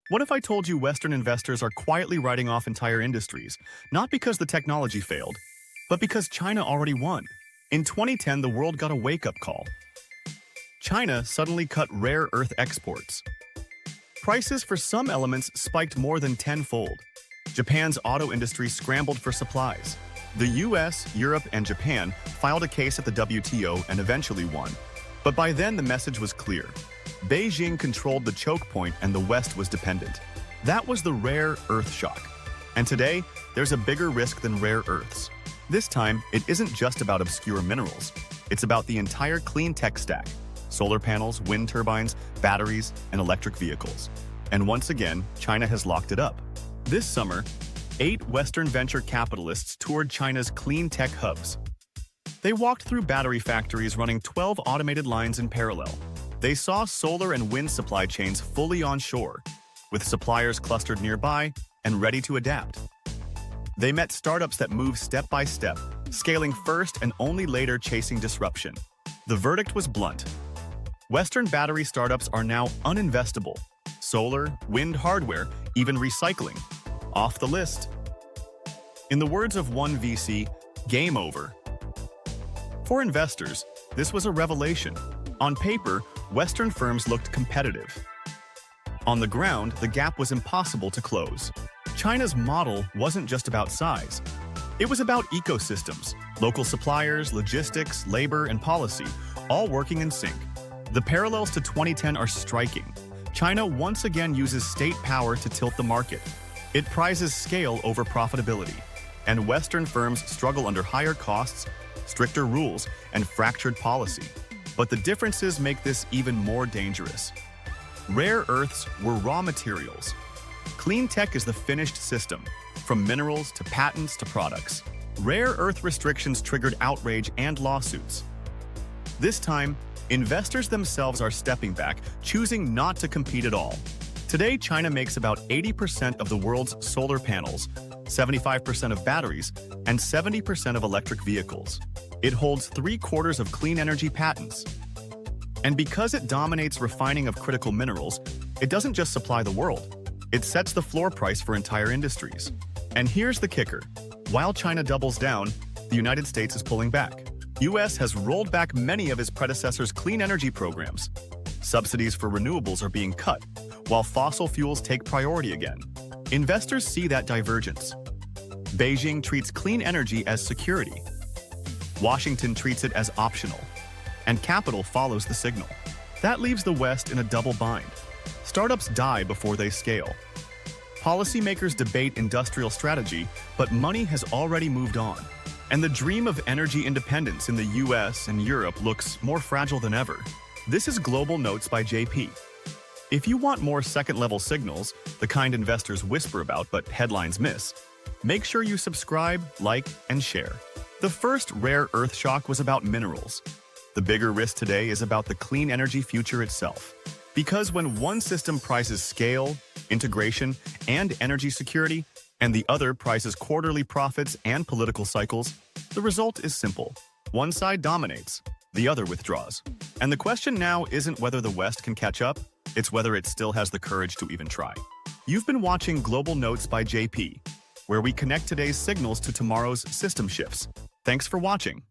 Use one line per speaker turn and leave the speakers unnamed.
What if I told you Western investors are quietly writing off entire industries, not because the technology failed, but because China already won? In 2010, the world got a wake-up call. China suddenly cut rare earth exports. Prices for some elements spiked more than tenfold. Japan's auto industry scrambled for supplies. The US, Europe, and Japan filed a case at the WTO and eventually won. But by then, the message was clear. Beijing controlled the choke point and the West was dependent. That was the rare earth shock. And today, there's a bigger risk than rare earths. This time, it isn't just about obscure minerals. It's about the entire clean tech stack: solar panels, wind turbines, batteries, and electric vehicles. And once again, China has locked it up. This summer, 8 Western venture capitalists toured China's clean tech hubs. They walked through battery factories running 12 automated lines in parallel. They saw solar and wind supply chains fully onshore, with suppliers clustered nearby and ready to adapt. They met startups that move step by step, scaling first and only later chasing disruption. The verdict was blunt. Western battery startups are now uninvestable. Solar, wind hardware, even recycling. Off the list. In the words of one VC, game over. For investors, this was a revelation. On paper, Western firms looked competitive. On the ground, the gap was impossible to close. China's model wasn't just about size. It was about ecosystems, local suppliers, logistics, labor, and policy, all working in sync. The parallels to 2010 are striking. China once again uses state power to tilt the market. It prizes scale over profitability. And Western firms struggle under higher costs, stricter rules, and fractured policy. But the differences make this even more dangerous. Rare earths were raw materials. Clean tech is the finished system, from minerals to patents to products. Rare earth restrictions triggered outrage and lawsuits. This time, investors themselves are stepping back, choosing not to compete at all. Today, China makes about 80% of the world's solar panels, 75% of batteries, and 70% of electric vehicles. It holds 3/4 of clean energy patents. And because it dominates refining of critical minerals, it doesn't just supply the world. It sets the floor price for entire industries. And here's the kicker. While China doubles down, the United States is pulling back. US has rolled back many of its predecessors' clean energy programs. Subsidies for renewables are being cut, while fossil fuels take priority again. Investors see that divergence. Beijing treats clean energy as security. Washington treats it as optional. And capital follows the signal. That leaves the West in a double bind. Startups die before they scale. Policymakers debate industrial strategy, but money has already moved on. And the dream of energy independence in the US and Europe looks more fragile than ever. This is Global Notes by JP. If you want more second-level signals, the kind investors whisper about but headlines miss, make sure you subscribe, like, and share. The first rare earth shock was about minerals. The bigger risk today is about the clean energy future itself. Because when one system prices scale, integration, and energy security, and the other prices quarterly profits and political cycles, the result is simple. One side dominates, the other withdraws. And the question now isn't whether the West can catch up, it's whether it still has the courage to even try. You've been watching Global Notes by JP, where we connect today's signals to tomorrow's system shifts. Thanks for watching.